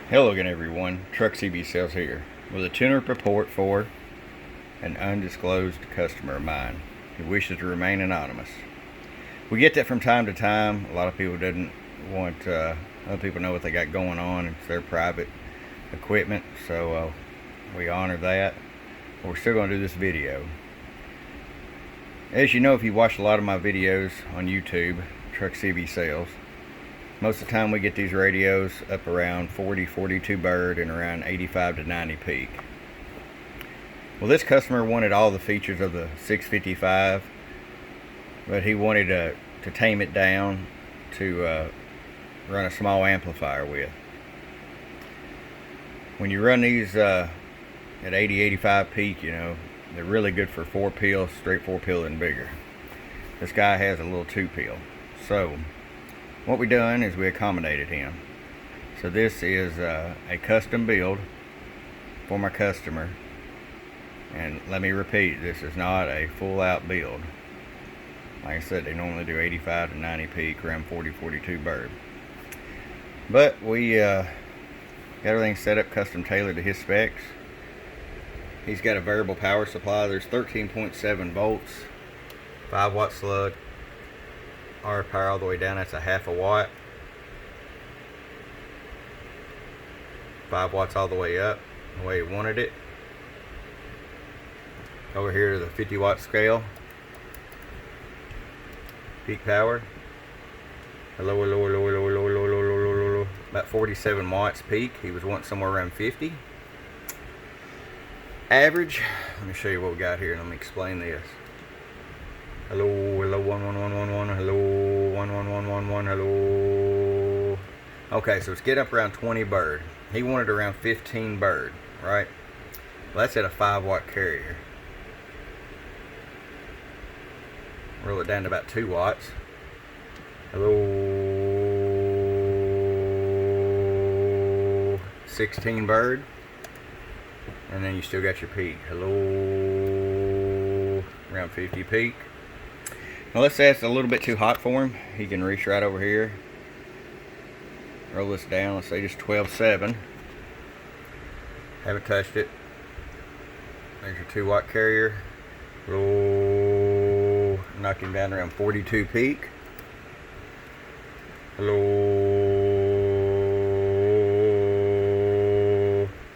Hello again everyone, Truck CB Sales here with a tune-up report for an undisclosed customer of mine who wishes to remain anonymous. We get that from time to time. A lot of people didn't want other people to know what they got going on. It's their private equipment, so we honor that. But we're still going to do this video. As you know, if you watch a lot of my videos on YouTube, Truck CB Sales, most of the time we get these radios up around 42 bird and around 85 to 90 peak. Well, this customer wanted all the features of the 655, but he wanted to tame it down to run a small amplifier with. When you run these at 80-85 peak, you know, they're really good for 4-pill, straight 4-pill and bigger. This guy has a little 2-pill. So what we done is we accommodated him. So this is a custom build for my customer, and let me repeat, this is not a full out build. Like I said, they normally do 85 to 90 peak, around 42 bird, but we got everything set up custom tailored to his specs. He's got a variable power supply. There's 13.7 volts, 5-watt slug, RF power all the way down. That's a half a watt. 5 watts all the way up, the way he wanted it. Over here to the 50-watt scale. Peak power. Hello. About 47 watts peak. He was wanting somewhere around 50. Average. Let me show you what we got here and let me explain this. Hello, 11111, hello, 11111, hello. Okay, so it's getting up around 20 bird. He wanted around 15 bird, right? Well, that's at a 5-watt carrier. Roll it down to about 2 watts. Hello, 16 bird. And then you still got your peak. Hello, around 50 peak. Now let's say it's a little bit too hot for him. He can reach right over here. Roll this down, let's say just 12.7. Haven't touched it. There's your 2-watt carrier. Hello. Knock him down around 42 peak. Hello.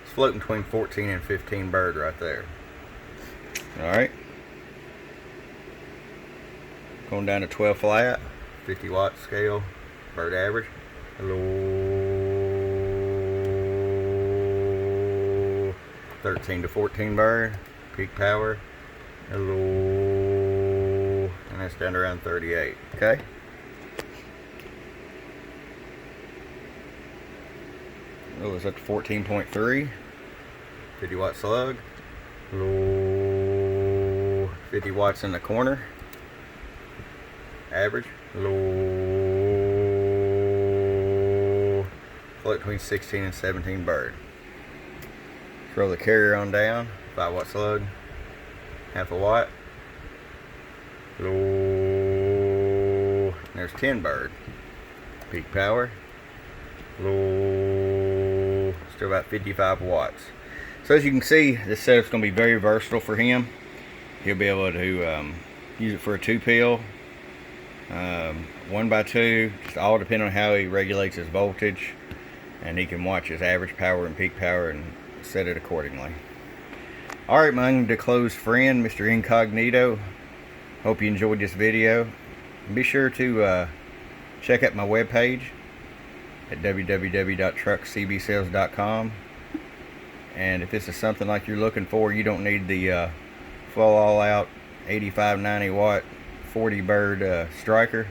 It's floating between 14 and 15 bird right there. Alright. Going down to 12 flat, 50-watt scale, bird average. Hello. 13 to 14 bird, peak power. Hello. And that's down to around 38. Okay. Oh, it's up to 14.3. 50-watt slug. Hello. 50 watts in the corner. Average. Low. Float between 16 and 17 bird. Throw the carrier on down. 5-watt slug. Half a watt. Low. There's 10 bird. Peak power. Low. Still about 55 watts. So as you can see, this setup's going to be very versatile for him. He'll be able to use it for a 2-pill. 1x2, just all depending on how he regulates his voltage, and he can watch his average power and peak power and set it accordingly. Alright, my undisclosed friend, Mr. Incognito, hope you enjoyed this video. Be sure to check out my webpage at www.truckcbsales.com, and if this is something like you're looking for, you don't need the full all-out 85-90 watt 40 bird Stryker.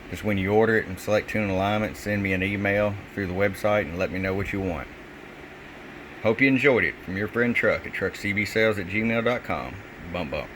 Just when you order it and select tune alignment, send me an email through the website and let me know what you want. Hope you enjoyed it. From your friend Truck at truckcbsales@gmail.com. Bump bump.